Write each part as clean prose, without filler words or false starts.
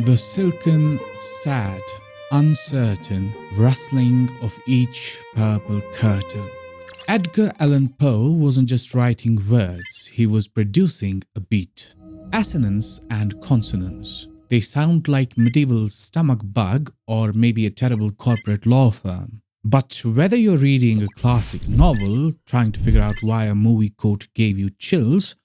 The silken, sad, uncertain rustling of each purple curtain. Edgar Allan Poe wasn't just writing words, he was producing a beat. Assonance and consonance. They sound like medieval stomach bug or maybe a terrible corporate law firm. But whether you're reading a classic novel, trying to figure out why a movie quote gave you chills,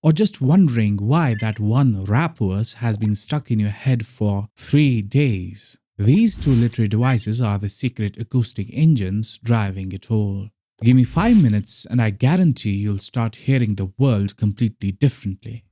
or just wondering why that one rap verse has been stuck in your head for 3 days, these two literary devices are the secret acoustic engines driving it all. Give me 5 minutes and I guarantee you'll start hearing the world completely differently.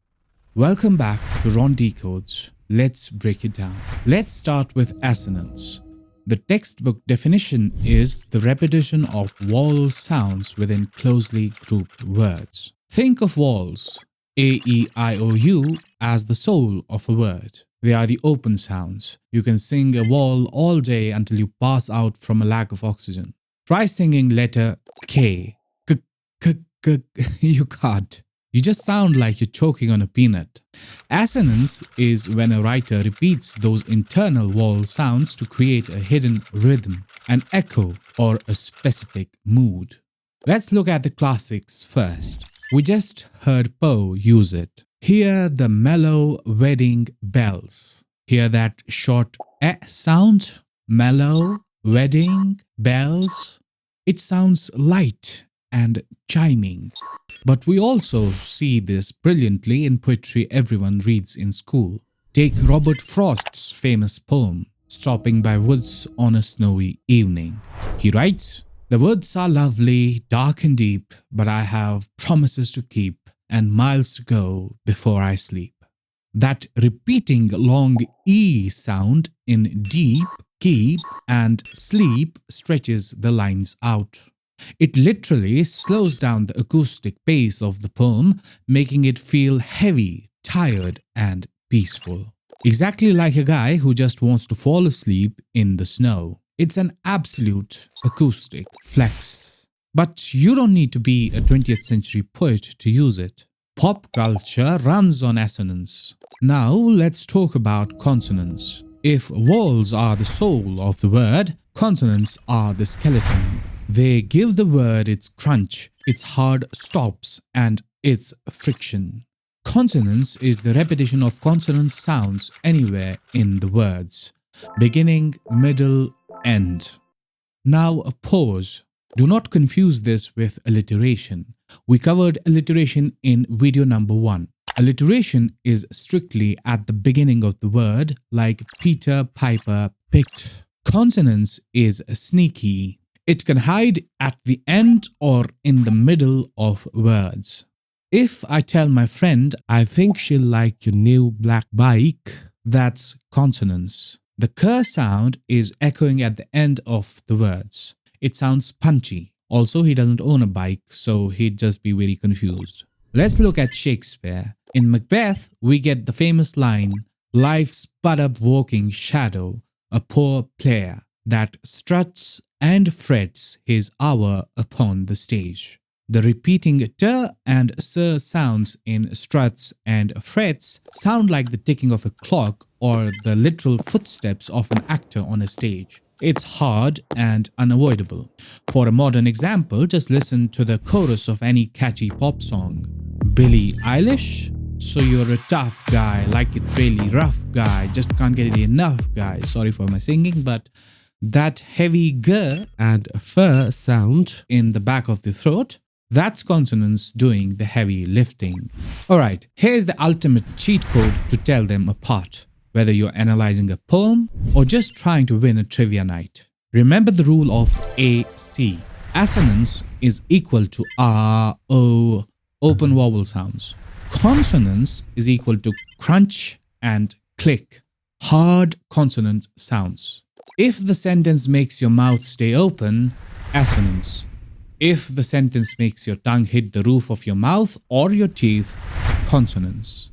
Welcome back to Ron Decodes. Let's break it down. Let's start with assonance. The textbook definition is the repetition of vowel sounds within closely grouped words. Think of vowels, A, E, I, O, U, as the soul of a word. They are the open sounds. You can sing a vowel all day until you pass out from a lack of oxygen. Try singing letter K. You can't. You just sound like you're choking on a peanut. Assonance is when a writer repeats those internal vowel sounds to create a hidden rhythm, an echo, or a specific mood. Let's look at the classics first. We just heard Poe use it. Hear the mellow wedding bells. Hear that short eh sound? Mellow, wedding, bells. It sounds light and chiming. But we also see this brilliantly in poetry everyone reads in school. Take Robert Frost's famous poem, Stopping by Woods on a Snowy Evening. He writes, "The woods are lovely, dark and deep, but I have promises to keep and miles to go before I sleep." That repeating long E sound in deep, keep, and sleep stretches the lines out. It literally slows down the acoustic pace of the poem, making it feel heavy, tired, and peaceful. Exactly like a guy who just wants to fall asleep in the snow. It's an absolute acoustic flex. But you don't need to be a 20th century poet to use it. Pop culture runs on assonance. Now let's talk about consonants. If vowels are the soul of the word, consonants are the skeleton. They give the word its crunch, its hard stops, and its friction. Consonance is the repetition of consonant sounds anywhere in the words. Beginning, middle, end. Now a pause. Do not confuse this with alliteration. We covered alliteration in video number 1. Alliteration is strictly at the beginning of the word, like Peter Piper picked. Consonance is sneaky. It can hide at the end or in the middle of words. If I tell my friend, "I think she'll like your new black bike," that's consonance. The k sound is echoing at the end of the words. It sounds punchy. Also, he doesn't own a bike, so he'd just be very confused. Let's look at Shakespeare. In Macbeth, we get the famous line, "Life's but a walking shadow, a poor player that struts and frets his hour upon the stage." The repeating t and s sounds in struts and frets sound like the ticking of a clock or the literal footsteps of an actor on a stage. It's hard and unavoidable. For a modern example, just listen to the chorus of any catchy pop song. Billie Eilish? "So you're a tough guy, like it really rough guy, just can't get it enough guy." Sorry for my singing, but that heavy g and f sound in the back of the throat, that's consonants doing the heavy lifting. Alright, here's the ultimate cheat code to tell them apart, whether you're analyzing a poem or just trying to win a trivia night. Remember the rule of AC. Assonance is equal to ahh, ohh, open vowel sounds. Consonance is equal to crunch and click, hard consonant sounds. If the sentence makes your mouth stay open, assonance. If the sentence makes your tongue hit the roof of your mouth or your teeth, consonance.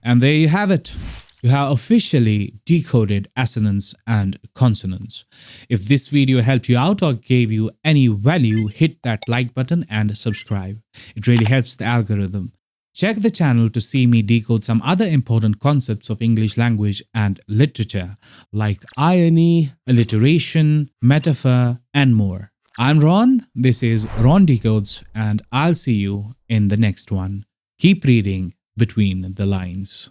And there you have it. You have officially decoded assonance and consonants. If this video helped you out or gave you any value, hit that like button and subscribe. It really helps the algorithm. Check the channel to see me decode some other important concepts of English language and literature like irony, alliteration, metaphor, and more. I'm Ron, this is Ron Decodes, and I'll see you in the next one. Keep reading between the lines.